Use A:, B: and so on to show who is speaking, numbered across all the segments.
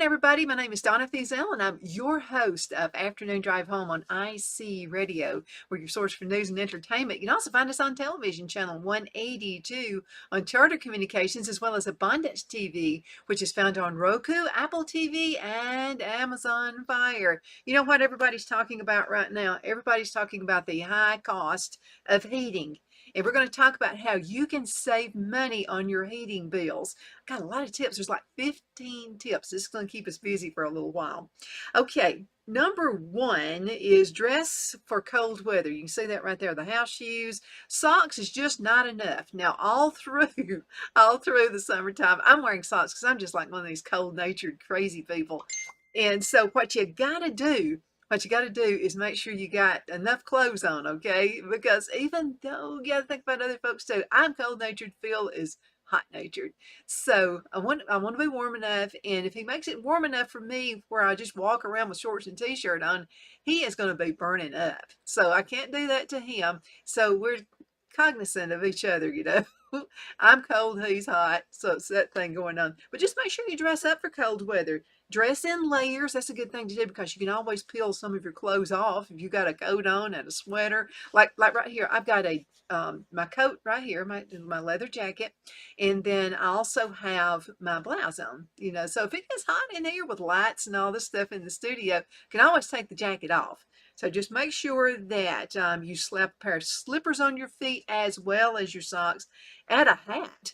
A: everybody. My name is Donna Thiesel, and I'm your host of Afternoon Drive Home on IC Radio. We're your source for news and entertainment. You can also find us on television, channel 182 on Charter Communications, as well as Abundance TV, which is found on Roku, Apple TV, and Amazon Fire. You know what everybody's talking about right now? Everybody's talking about the high cost of heating. And we're going to talk about how you can save money on your heating bills. Got a lot of tips. There's like 15 tips. This is going to keep us busy for a little while. Okay, number one is dress for cold weather. You can see that right there. The house shoes. Socks is just not enough. Now, all through the summertime, I'm wearing socks because I'm just like one of these cold-natured crazy people. And so what you got to do is make sure you got enough clothes on, okay? Because even though you got to think about other folks too, I'm cold-natured, Phil is hot-natured. So I want to be warm enough, and if he makes it warm enough for me where I just walk around with shorts and t-shirt on, he is going to be burning up. So I can't do that to him. So we're cognizant of each other, you know. I'm cold, he's hot, so it's that thing going on. But just make sure you dress up for cold weather. Dress in layers. That's a good thing to do because you can always peel some of your clothes off if you got a coat on and a sweater. Like right here, I've got a my coat right here, my leather jacket, and then I also have my blouse on. You know, so if it gets hot in here with lights and all this stuff in the studio, you can always take the jacket off. So just make sure that you slap a pair of slippers on your feet as well as your socks. Add a hat.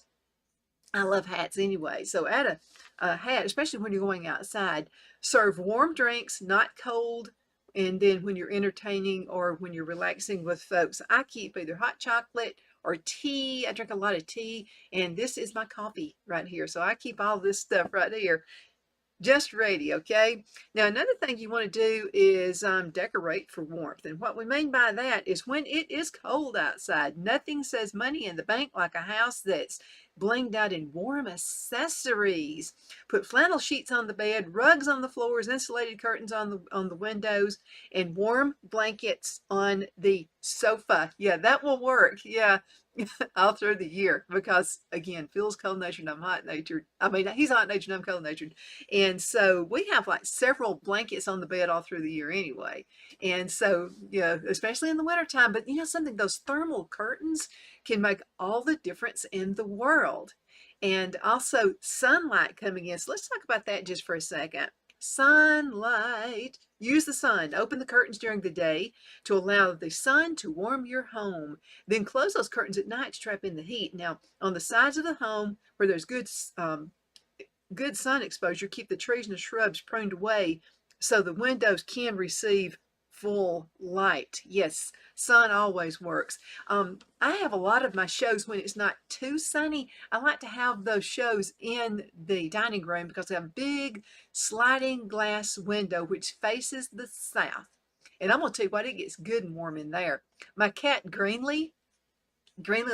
A: I love hats anyway. So add a hat, especially when you're going outside. Serve warm drinks, not cold. And then when you're entertaining or when you're relaxing with folks, I keep either hot chocolate or tea. I drink a lot of tea, and this is my coffee right here. So I keep all this stuff right here just ready, okay? Now, another thing you want to do is decorate for warmth. And what we mean by that is when it is cold outside, nothing says money in the bank like a house that's blinged out in warm accessories. Put flannel sheets on the bed, rugs on the floors, insulated curtains on the windows, and warm blankets on the sofa. Yeah, that will work. Yeah. All through the year because again, Phil's cold natured, I'm hot natured. I mean, he's hot natured, I'm cold natured. And so we have like several blankets on the bed all through the year anyway. And so, yeah, especially in the wintertime. But you know something, those thermal curtains can make all the difference in the world. And also sunlight coming in. So let's talk about that just for a second. Sunlight. Use the sun. Open the curtains during the day to allow the sun to warm your home. Then close those curtains at night to trap in the heat. Now, on the sides of the home where there's good sun exposure, keep the trees and the shrubs pruned away so the windows can receive full light. Yes, sun always works. I have a lot of my shows when it's not too sunny. I like to have those shows in the dining room because I have a big sliding glass window which faces the south. And I'm going to tell you what, it gets good and warm in there. My cat Greenlee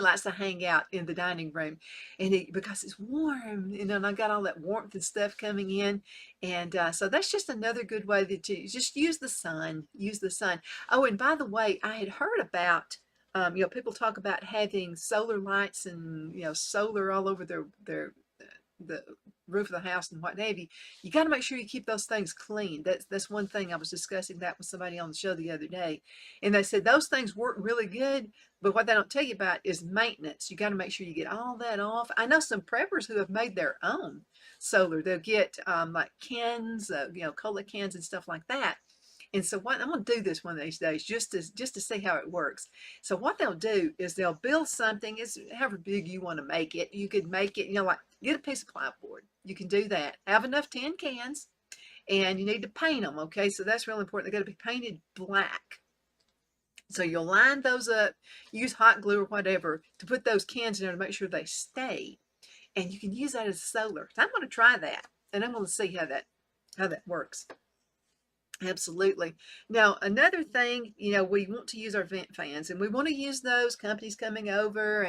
A: likes to hang out in the dining room, and because it's warm, you know, and I got all that warmth and stuff coming in, and so that's just another good way that you just use the sun. Use the sun. Oh, and by the way, I had heard about, you know, people talk about having solar lights and solar all over the roof of the house and what have you. You got to make sure you keep those things clean. That's one thing. I was discussing that with somebody on the show the other day, and they said those things work really good, but what they don't tell you about is maintenance. You got to make sure you get all that off. I know some preppers who have made their own solar. They'll get like cans, cola cans and stuff like that. And so what I'm going to do this one of these days just to see how it works. So what they'll do is they'll build something. It's however big you want to make it. You could make it, like get a piece of plywood. You can do that. Have enough tin cans, and you need to paint them. Okay, so that's really important. They got to be painted black. So you'll line those up. Use hot glue or whatever to put those cans in there to make sure they stay. And you can use that as solar. So I'm going to try that, and I'm going to see how that works. Absolutely. Now, another thing, we want to use our vent fans, and we want to use those companies coming over,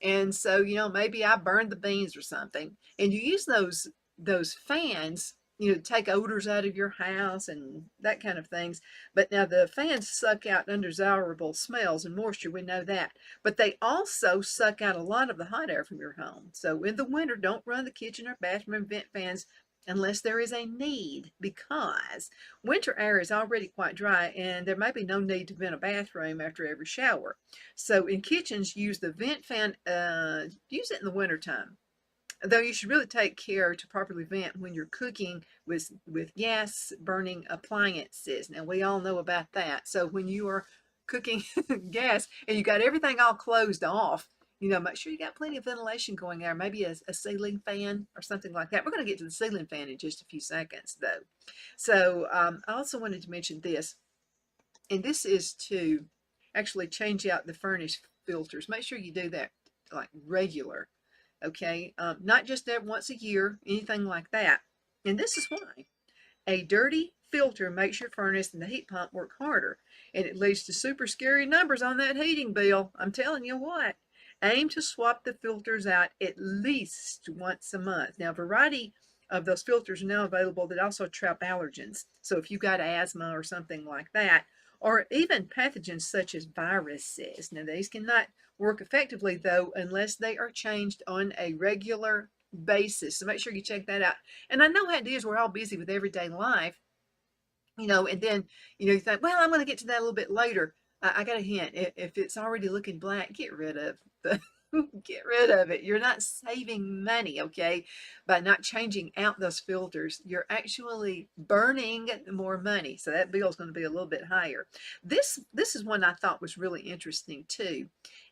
A: and so, maybe I burned the beans or something, and you use those fans, to take odors out of your house and that kind of things. But now the fans suck out undesirable smells and moisture. We know that. But they also suck out a lot of the hot air from your home. So in the winter, don't run the kitchen or bathroom vent fans unless there is a need, because winter air is already quite dry and there may be no need to vent a bathroom after every shower. So in kitchens, use the vent fan, use it in the wintertime. Though you should really take care to properly vent when you're cooking with gas burning appliances. Now we all know about that. So when you are cooking gas and you got everything all closed off, make sure you got plenty of ventilation going there. Maybe a ceiling fan or something like that. We're going to get to the ceiling fan in just a few seconds, though. So I also wanted to mention this, and this is to actually change out the furnace filters. Make sure you do that like regular. Okay, not just there once a year, anything like that. And this is why. A dirty filter makes your furnace and the heat pump work harder, and it leads to super scary numbers on that heating bill. I'm telling you what. Aim to swap the filters out at least once a month. Now, a variety of those filters are now available that also trap allergens. So if you got asthma or something like that, or even pathogens such as viruses. Now, these cannot work effectively, though, unless they are changed on a regular basis. So make sure you check that out. And I know how it is. We're all busy with everyday life, and then, you think, well, I'm going to get to that a little bit later. I got a hint. If it's already looking black, get rid of the get rid of it. You're not saving money, okay? By not changing out those filters, you're actually burning more money. So that bill is going to be a little bit higher. This is one I thought was really interesting too.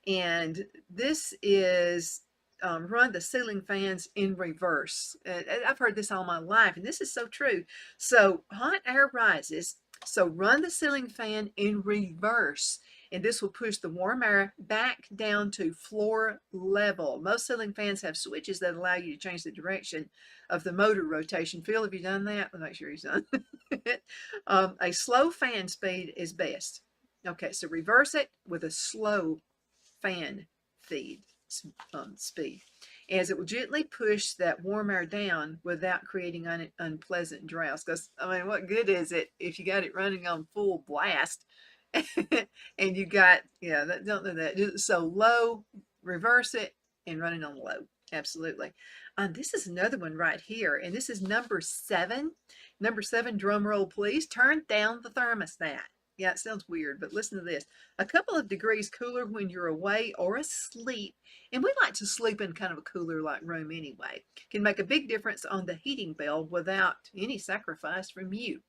A: And this is run the ceiling fans in reverse. I've heard this all my life, and this is so true. So hot air rises, so run the ceiling fan in reverse, and this will push the warm air back down to floor level. Most ceiling fans have switches that allow you to change the direction of the motor rotation. Phil, have you done that? I'll make sure he's done it. A slow fan speed is best. Okay, so reverse it with a slow fan speed, as it will gently push that warm air down without creating unpleasant drafts. Because, what good is it if you got it running on full blast and you got, don't do that. So low, reverse it, and running on low. Absolutely. This is another one right here, and this is number 7. Number 7, drum roll, please. Turn down the thermostat. Yeah, it sounds weird, but listen to this. A couple of degrees cooler when you're away or asleep, and we like to sleep in kind of a cooler-like room anyway, can make a big difference on the heating bill without any sacrifice from you.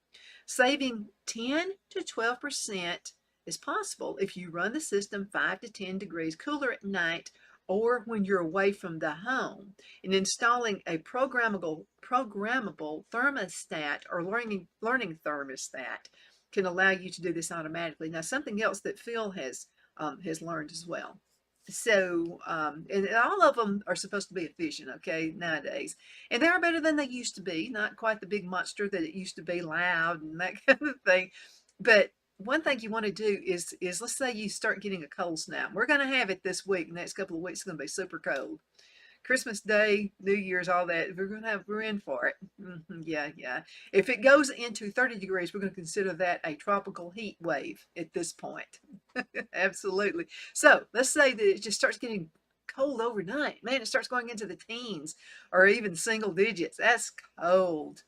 A: Saving 10 to 12% is possible if you run the system 5 to 10 degrees cooler at night or when you're away from the home. And installing a programmable thermostat or learning thermostat can allow you to do this automatically. Now, something else that Phil has learned as well. So, and all of them are supposed to be efficient, okay, nowadays. And they are better than they used to be. Not quite the big monster that it used to be, loud and that kind of thing. But one thing you want to do is let's say you start getting a cold snap. We're going to have it this week. The next couple of weeks is going to be super cold. Christmas Day, New Year's, all that. We're in for it. Yeah. If it goes into 30 degrees, we're going to consider that a tropical heat wave at this point. Absolutely. So let's say that it just starts getting cold overnight. Man, it starts going into the teens or even single digits. That's cold.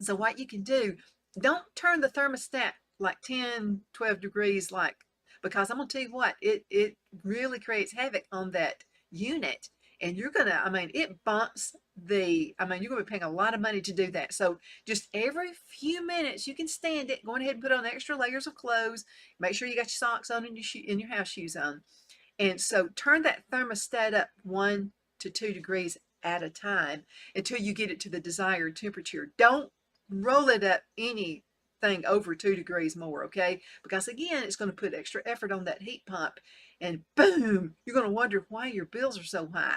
A: So what you can do, don't turn the thermostat like 10, 12 degrees, because I'm going to tell you what, it really creates havoc on that unit. And you're going to, it bumps you're going to be paying a lot of money to do that. So just every few minutes, you can stand it. Go ahead and put on extra layers of clothes. Make sure you got your socks on and your house shoes on. And so turn that thermostat up 1 to 2 degrees at a time until you get it to the desired temperature. Don't roll it up anything over 2 degrees more, okay? Because again, it's going to put extra effort on that heat pump, and boom, you're going to wonder why your bills are so high.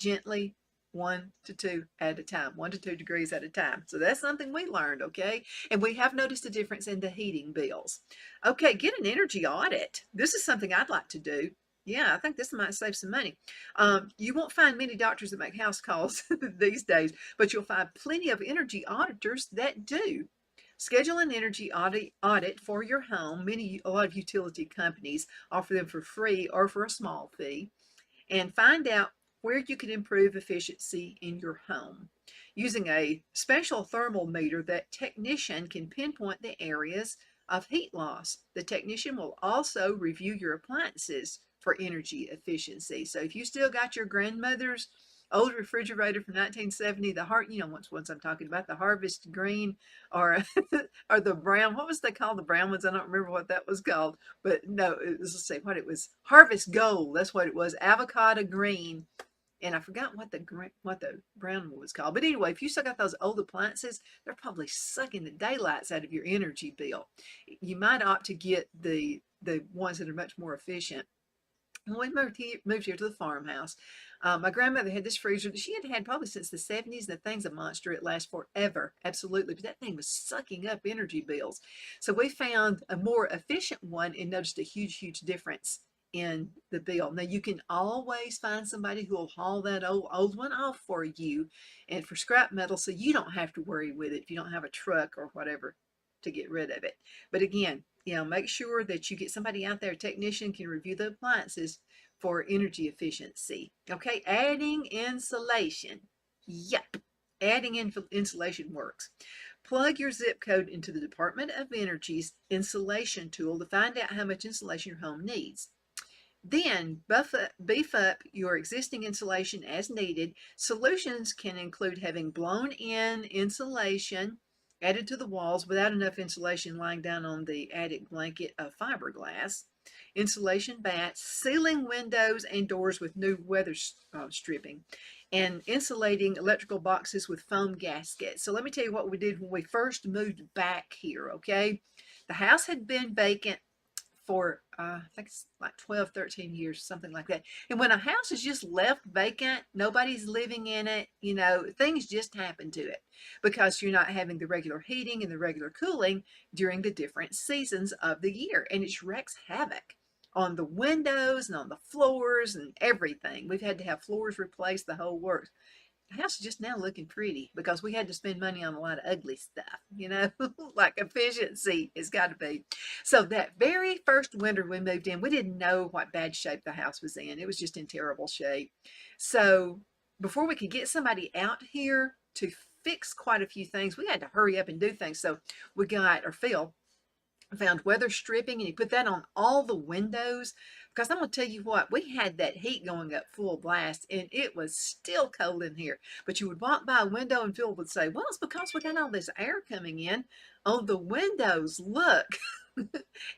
A: Gently, 1 to 2 at a time, 1 to 2 degrees at a time. So that's something we learned, okay? And we have noticed a difference in the heating bills. Okay, get an energy audit. This is something I'd like to do. Yeah, I think this might save some money. You won't find many doctors that make house calls these days, but you'll find plenty of energy auditors that do. Schedule an energy audit for your home. A lot of utility companies offer them for free or for a small fee. And find out where you can improve efficiency in your home. using a special thermal meter that technician can pinpoint the areas of heat loss. The technician will also review your appliances for energy efficiency. So if you still got your grandmother's old refrigerator from 1970, the heart, once I'm talking about the Harvest Green or or the brown, what was they called? The brown ones. I don't remember what that was called, but no, let's say what it was. Harvest Gold. That's what it was. Avocado green. And I forgot what the brown one was called. But anyway, if you still got those old appliances, they're probably sucking the daylights out of your energy bill. You might opt to get the ones that are much more efficient. When we moved here to the farmhouse, my grandmother had this freezer that she had had probably since the 70s. And the thing's a monster. It lasts forever. Absolutely. But that thing was sucking up energy bills. So we found a more efficient one and noticed a huge, huge difference in the bill. Now you can always find somebody who will haul that old one off for you and for scrap metal, so you don't have to worry with it if you don't have a truck or whatever to get rid of it. But again, make sure that you get somebody out there, a technician can review the appliances for energy efficiency. Okay, adding insulation. Yep, adding insulation works. Plug your zip code into the Department of Energy's insulation tool to find out how much insulation your home needs. Then beef up your existing insulation as needed. Solutions can include having blown-in insulation added to the walls without enough insulation lying down on the attic blanket of fiberglass, insulation bats, sealing windows and doors with new weather stripping, and insulating electrical boxes with foam gaskets. So let me tell you what we did when we first moved back here, okay? The house had been vacant for I think it's like 12, 13 years, something like that. And when a house is just left vacant, nobody's living in it, things just happen to it because you're not having the regular heating and the regular cooling during the different seasons of the year. And it wreaks havoc on the windows and on the floors and everything. We've had to have floors replaced, the whole works. The house is just now looking pretty because we had to spend money on a lot of ugly stuff, like efficiency has got to be. So that very first winter we moved in, we didn't know what bad shape the house was in. It was just in terrible shape. So before we could get somebody out here to fix quite a few things, we had to hurry up and do things. So we got, or Phil found weather stripping and he put that on all the windows, because I'm going to tell you what, we had that heat going up full blast and it was still cold in here. But you would walk by a window and Phil would say, well, it's because we got all this air coming in on the windows, look.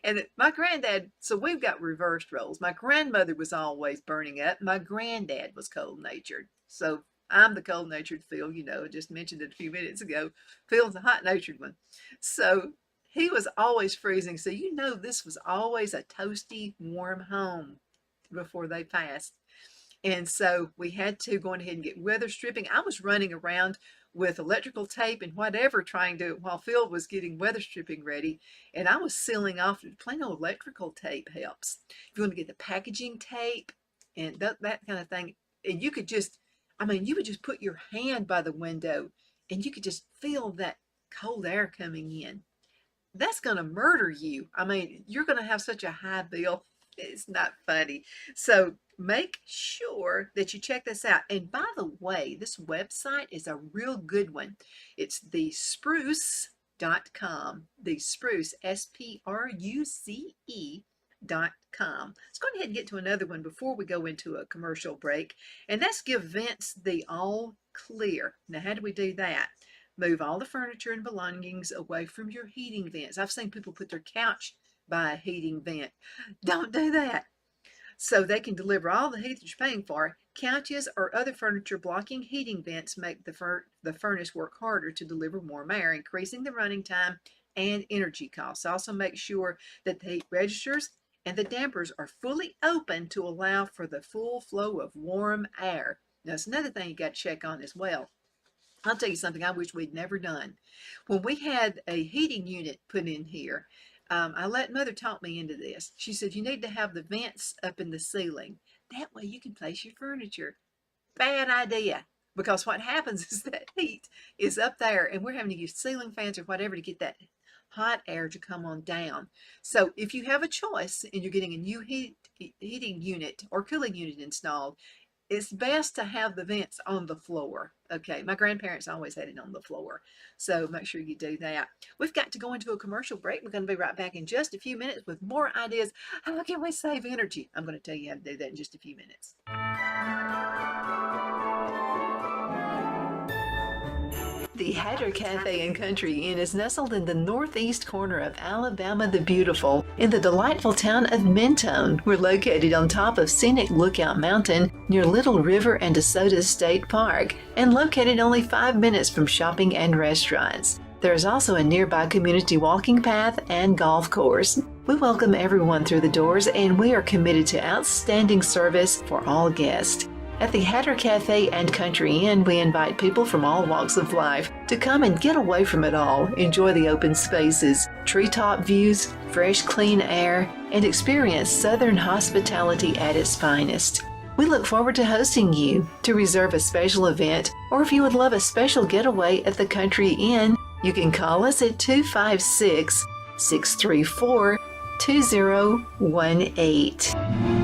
A: And my granddad, so we've got reversed roles. My grandmother was always burning up. My granddad was cold-natured. So I'm the cold-natured Phil, I just mentioned it a few minutes ago. Phil's a hot-natured one. So he was always freezing. So this was always a toasty, warm home before they passed. And so we had to go ahead and get weather stripping. I was running around with electrical tape and whatever trying to, while Phil was getting weather stripping ready. And I was sealing off. Plain old electrical tape helps. If you want to get the packaging tape and that kind of thing. And you could just, you would just put your hand by the window and you could just feel that cold air coming in. That's going to murder you. You're going to have such a high bill. It's not funny. So make sure that you check this out. And by the way, this website is a real good one. It's thespruce.com. The Spruce, SPRUCE.com. Let's go ahead and get to another one before we go into a commercial break. And that's give vents the all clear. Now, how do we do that? Move all the furniture and belongings away from your heating vents. I've seen people put their couch by a heating vent. Don't do that. So they can deliver all the heat that you're paying for. Couches or other furniture blocking heating vents make the furnace work harder to deliver warm air, increasing the running time and energy costs. Also make sure that the heat registers and the dampers are fully open to allow for the full flow of warm air. Now, that's another thing you got to check on as well. I'll tell you something I wish we'd never done. When we had a heating unit put in here, I let Mother talk me into this. She said, you need to have the vents up in the ceiling. That way you can place your furniture. Bad idea. Because what happens is that heat is up there and we're having to use ceiling fans or whatever to get that hot air to come on down. So if you have a choice and you're getting a new heating unit or cooling unit installed, it's best to have the vents on the floor. Okay, my grandparents always had it on the floor, so make sure you do that. We've got to go into a commercial break. We're going to be right back in just a few minutes with more ideas. How can we save energy? I'm going to tell you how to do that in just a few minutes. The Hatter Cafe and Country Inn is nestled in the northeast corner of Alabama the Beautiful in the delightful town of Mentone. We're located on top of scenic Lookout Mountain near Little River and DeSoto State Park and located only 5 minutes from shopping and restaurants. There is also a nearby community walking path and golf course. We welcome everyone through the doors and we are committed to outstanding service for all guests. At the Hatter Cafe and Country Inn, we invite people from all walks of life to come and get away from it all, enjoy the open spaces, treetop views, fresh, clean air, and experience Southern hospitality at its finest. We look forward to hosting you. To reserve a special event, or if you would love a special getaway at the Country Inn, you can call us at 256-634-2018.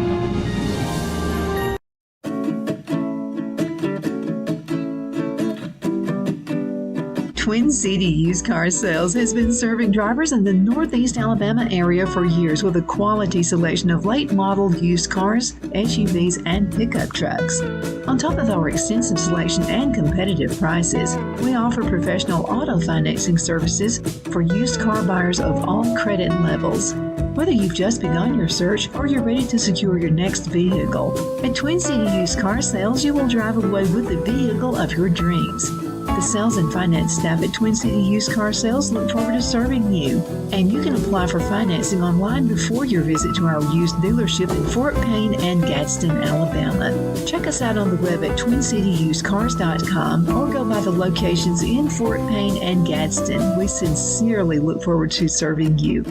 A: Twin City Used Car Sales has been serving drivers in the Northeast Alabama area for years with a quality selection of late model used cars, SUVs, and pickup trucks. On top of our extensive selection and competitive prices, we offer professional auto financing services for used car buyers of all credit levels. Whether you've just begun your search or you're ready to secure your next vehicle, at Twin City Used Car Sales, you will drive away with the vehicle of your dreams. The sales and finance staff at Twin City Used Car Sales look forward to serving you, and you can apply for financing online before your visit to our used dealership in Fort Payne and Gadsden, Alabama. Check us out on the web at twincityusedcars.com or go by the locations in Fort Payne and Gadsden. We sincerely look forward to serving you.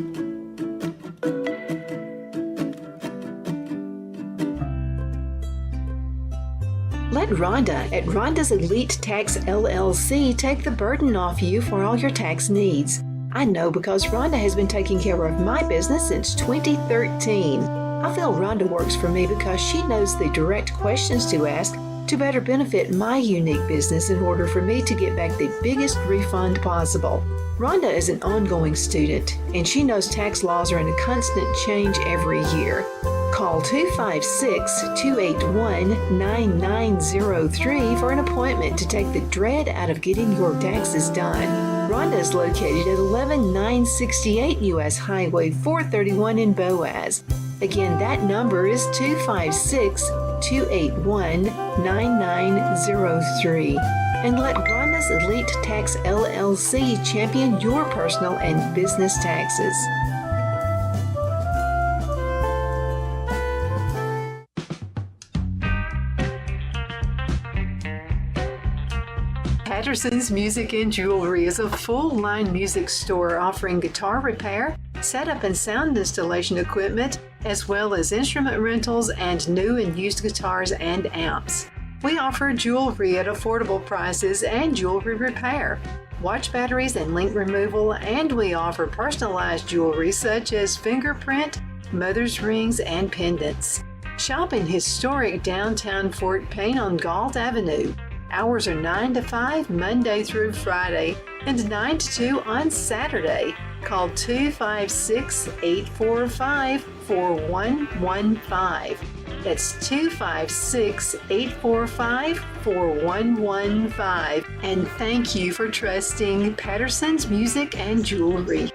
A: Let Rhonda at Rhonda's Elite Tax LLC take the burden off you for all your tax needs. I know because Rhonda has been taking care of my business since 2013. I feel Rhonda works for me because she knows the direct questions to ask to better benefit my unique business in order for me to get back the biggest refund possible. Rhonda is an ongoing student, and she knows tax laws are in a constant change every year. Call 256-281-9903 for an appointment to take the dread out of getting your taxes done. Rhonda is located at 11968 U.S. Highway 431 in Boaz. Again, that number is 256-281-9903. And let Rhonda's Elite Tax LLC champion your personal and business taxes. Patterson's Music and Jewelry is a full-line music store offering guitar repair, setup and sound installation equipment, as well as instrument rentals and new and used guitars and amps. We offer jewelry at affordable prices and jewelry repair, watch batteries and link removal, and we offer personalized jewelry such as fingerprint, mother's rings, and pendants. Shop in historic downtown Fort Payne on Galt Avenue. Hours are 9 to 5 Monday through Friday and 9 to 2 on Saturday. Call 256-845-4115. That's 256-845-4115. And thank you for trusting Patterson's Music and Jewelry.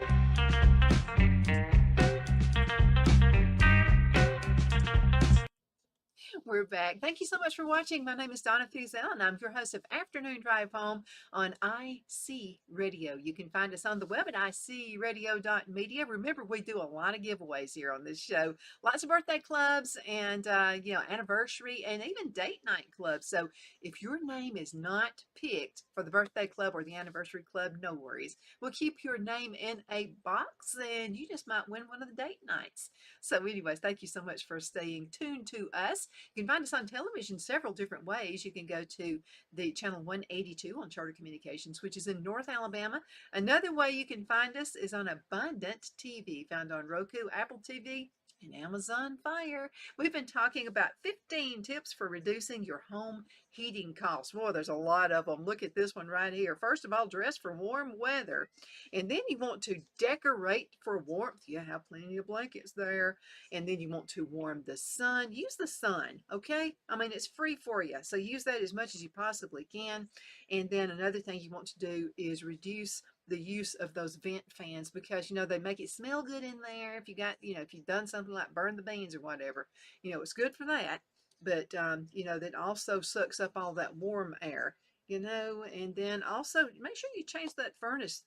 A: We're back. Thank you so much for watching. My name is Donna Thuzell, and I'm your host of Afternoon Drive Home on IC Radio. You can find us on the web at icradio.media. Remember, we do a lot of giveaways here on this show. Lots of birthday clubs and, anniversary and even date night clubs. So if your name is not picked for the birthday club or the anniversary club, no worries. We'll keep your name in a box and you just might win one of the date nights. So anyways, thank you so much for staying tuned to us. You can find us on television several different ways. You can go to the channel 182 on Charter Communications, which is in North Alabama. Another way you can find us is on Abundant TV, found on Roku, Apple TV, and Amazon Fire. We've been talking about 15 tips for reducing your home heating costs. Boy, there's a lot of them. Look at this one right here. First of all, dress for warm weather. And then you want to decorate for warmth. You have plenty of blankets there. And then you want to warm the sun. Use the sun, okay? I mean, it's free for you. So use that as much as you possibly can. And then another thing you want to do is reduce the use of those vent fans, because they make it smell good in there. If you got, if you've done something like burn the beans or whatever, it's good for that. But that also sucks up all that warm air, and then also make sure you change that furnace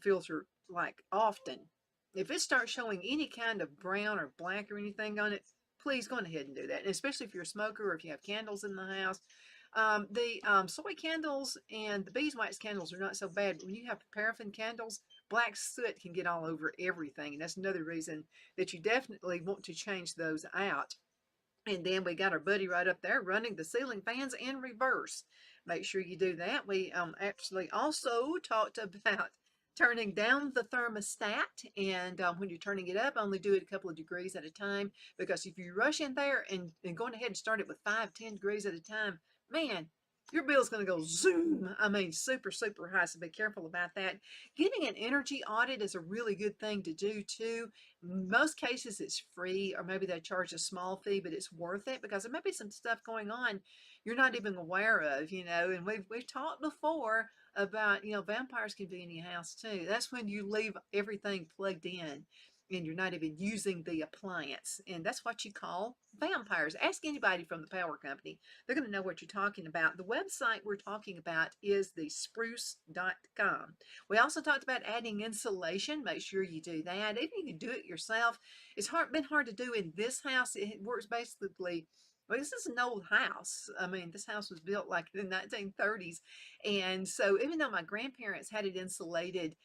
A: filter like often. If it starts showing any kind of brown or black or anything on it, please go ahead and do that. And especially if you're a smoker or if you have candles in the house. The soy candles and the beeswax candles are not so bad, but when you have paraffin candles, black soot can get all over everything. And that's another reason that you definitely want to change those out. And then we got our buddy right up there running the ceiling fans in reverse. Make sure you do that. We actually also talked about turning down the thermostat, and when you're turning it up, only do it a couple of degrees at a time, because if you rush in there and going ahead and start it with 5-10 degrees at a time, man, your bill's going to go zoom. I mean, super, super high. So be careful about that. Getting an energy audit is a really good thing to do too. Most cases it's free, or maybe they charge a small fee, but it's worth it because there may be some stuff going on you're not even aware of, and we've talked before about, vampires can be in your house too. That's when you leave everything plugged in and you're not even using the appliance. And that's what you call vampires. Ask anybody from the power company. They're going to know what you're talking about. The website we're talking about is thespruce.com. We also talked about adding insulation. Make sure you do that. Even if you can do it yourself, it's been hard to do in this house. It works basically. Well, this is an old house. I mean, this house was built like in the 1930s. And so even though my grandparents had it insulated,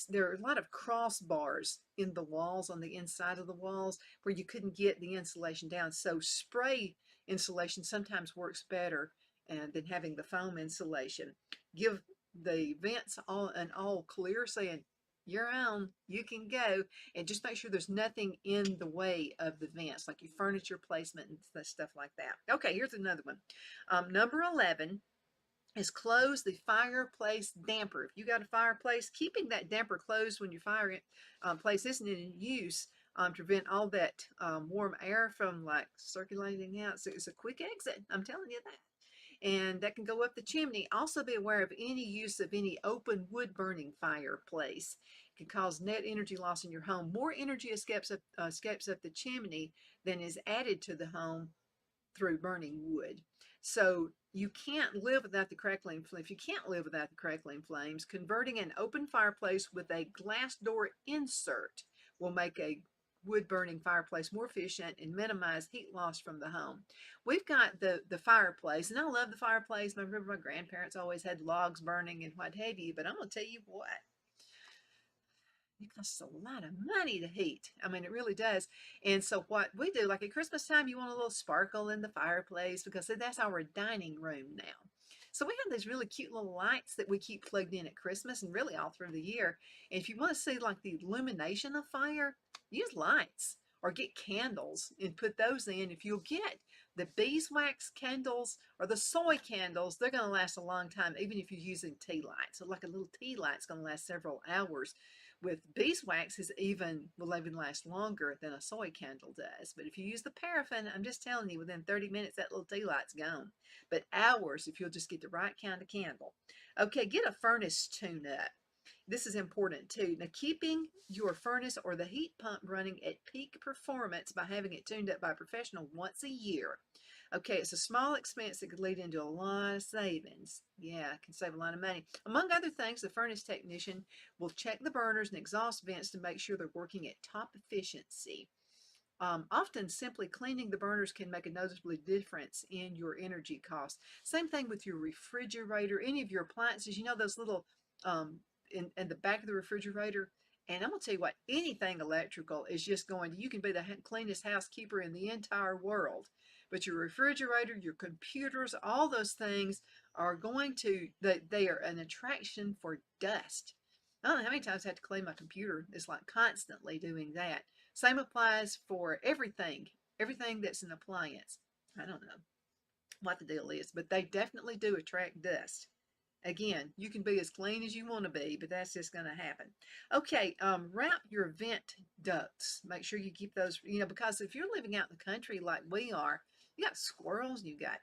A: there are a lot of crossbars in the walls, on the inside of the walls, where you couldn't get the insulation down. So spray insulation sometimes works better than having the foam insulation. Give the vents an all clear, saying you're on, you can go, and just make sure there's nothing in the way of the vents, like your furniture placement and stuff like that. Okay, here's another one. Number 11 is close the fireplace damper. If you got a fireplace, keeping that damper closed when your fireplace isn't in use to prevent all that warm air from like circulating out. So it's a quick exit, I'm telling you that. And that can go up the chimney. Also be aware of any use of any open wood burning fireplace. It can cause net energy loss in your home. More energy escapes up the chimney than is added to the home through burning wood. So you can't live without the crackling flames. If you can't live without the crackling flames, converting an open fireplace with a glass door insert will make a wood burning fireplace more efficient and minimize heat loss from the home. We've got the fireplace, and I love the fireplace. I remember my grandparents always had logs burning and what have you, but I'm going to tell you what, it costs a lot of money to heat. I mean, it really does. And so what we do, like at Christmas time, you want a little sparkle in the fireplace because that's our dining room now. So we have these really cute little lights that we keep plugged in at Christmas and really all through the year. And if you want to see like the illumination of fire, use lights or get candles and put those in. If you'll get the beeswax candles or the soy candles, they're going to last a long time, even if you're using tea lights. So like a little tea light's going to last several hours. With beeswax, will even last longer than a soy candle does. But if you use the paraffin, I'm just telling you, within 30 minutes, that little tea light's gone. But hours if you'll just get the right kind of candle. Okay, get a furnace tune-up. This is important too. Now, keeping your furnace or the heat pump running at peak performance by having it tuned up by a professional once a year. Okay, it's a small expense that could lead into a lot of savings. Yeah, it can save a lot of money. Among other things, the furnace technician will check the burners and exhaust vents to make sure they're working at top efficiency. Often simply cleaning the burners can make a noticeable difference in your energy costs. Same thing with your refrigerator, any of your appliances, those little in the back of the refrigerator. And I'm going to tell you what, anything electrical is just you can be the cleanest housekeeper in the entire world. But your refrigerator, your computers, all those things are they are an attraction for dust. I don't know how many times I have to clean my computer. It's like constantly doing that. Same applies for everything that's an appliance. I don't know what the deal is, but they definitely do attract dust. Again, you can be as clean as you want to be, but that's just going to happen. Okay, wrap your vent ducts. Make sure you keep those, because if you're living out in the country like we are, you got squirrels, you got,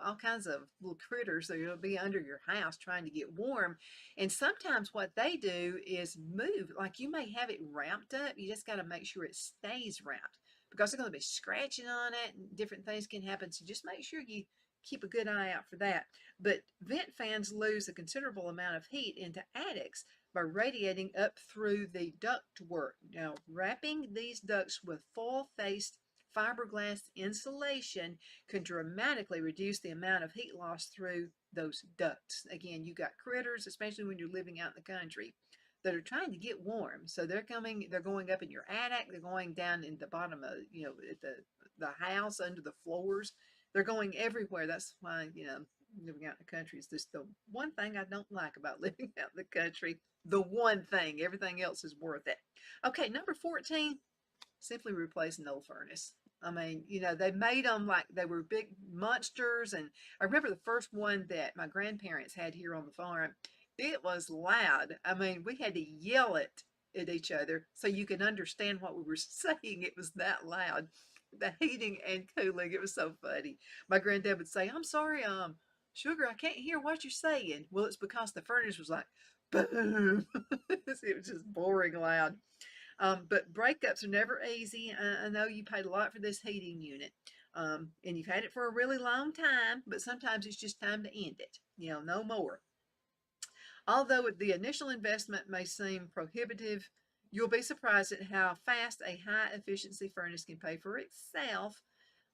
A: all kinds of little critters that will be under your house trying to get warm. And sometimes what they do is move, like you may have it wrapped up. You just got to make sure it stays wrapped because they're going to be scratching on it and different things can happen. So just make sure you keep a good eye out for that. But vent fans lose a considerable amount of heat into attics by radiating up through the ductwork. Now, wrapping these ducts with full-faced fiberglass insulation can dramatically reduce the amount of heat loss through those ducts. Again, you got critters, especially when you're living out in the country, that are trying to get warm. So they're going up in your attic, they're going down in the bottom of, at the house, under the floors. They're going everywhere. That's why, living out in the country is just the one thing I don't like about living out in the country. The one thing. Everything else is worth it. Okay, number 14, simply replace an old furnace. I mean, they made them like they were big monsters. And I remember the first one that my grandparents had here on the farm. It was loud. I mean, we had to yell it at each other so you could understand what we were saying. It was that loud. The heating and cooling, it was so funny. My granddad would say, "I'm sorry, sugar, I can't hear what you're saying." Well, it's because the furnace was like, boom. It was just boring loud. But breakups are never easy. I know you paid a lot for this heating unit, and you've had it for a really long time, but sometimes it's just time to end it. No more. Although the initial investment may seem prohibitive, you'll be surprised at how fast a high-efficiency furnace can pay for itself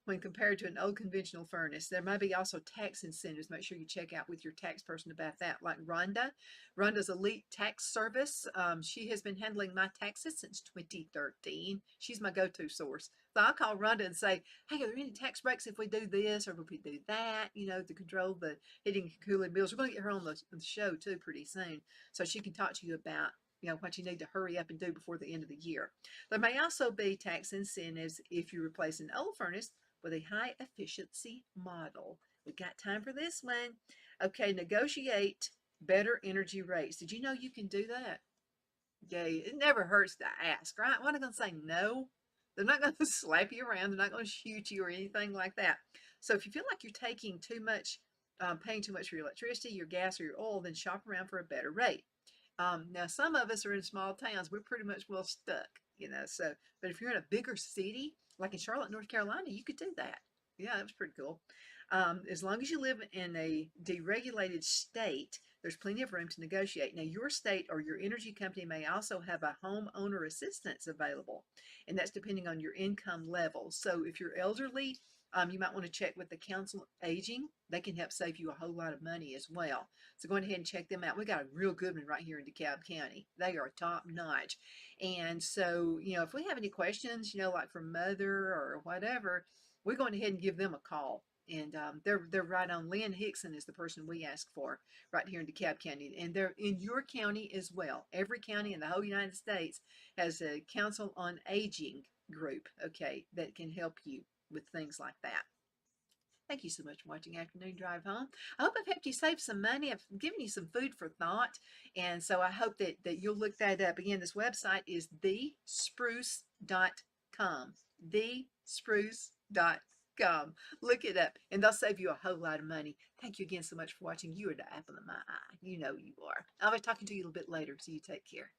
A: when compared to an old conventional furnace. There may be also tax incentives. Make sure you check out with your tax person about that, like Rhonda. Rhonda's Elite Tax Service. She has been handling my taxes since 2013. She's my go-to source. So I'll call Rhonda and say, "Hey, are there any tax breaks if we do this or if we do that, to control the heating and cooling bills?" We're going to get her on the show too pretty soon, so she can talk to you about what you need to hurry up and do before the end of the year. There may also be tax incentives if you replace an old furnace with a high efficiency model. We got time for this one. Okay, negotiate better energy rates. Did you know you can do that? Yeah, it never hurts to ask, right? What are they going to say? No. They're not going to slap you around. They're not going to shoot you or anything like that. So if you feel like you're taking too much, paying too much for your electricity, your gas, or your oil, then shop around for a better rate. Now, some of us are in small towns. We're pretty much well stuck, so, but if you're in a bigger city, like in Charlotte, North Carolina, you could do that. Yeah, that was pretty cool. As long as you live in a deregulated state, there's plenty of room to negotiate. Now, your state or your energy company may also have a homeowner assistance available, and that's depending on your income level. So if you're elderly, you might want to check with the Council of Aging. They can help save you a whole lot of money as well. So go ahead and check them out. We got a real good one right here in DeKalb County. They are top notch. And so, if we have any questions, like from Mother or whatever, we're going ahead and give them a call. And they're right on. Lynn Hickson is the person we ask for right here in DeKalb County. And they're in your county as well. Every county in the whole United States has a Council on Aging group, okay, that can help you with things like that. Thank you so much for watching Afternoon Drive Home. I hope I've helped you save some money. I've given you some food for thought. And so I hope that you'll look that up. Again, this website is thespruce.com. Thespruce.com. Look it up and they'll save you a whole lot of money. Thank you again so much for watching. You are the apple of my eye. You know you are. I'll be talking to you a little bit later, so you take care.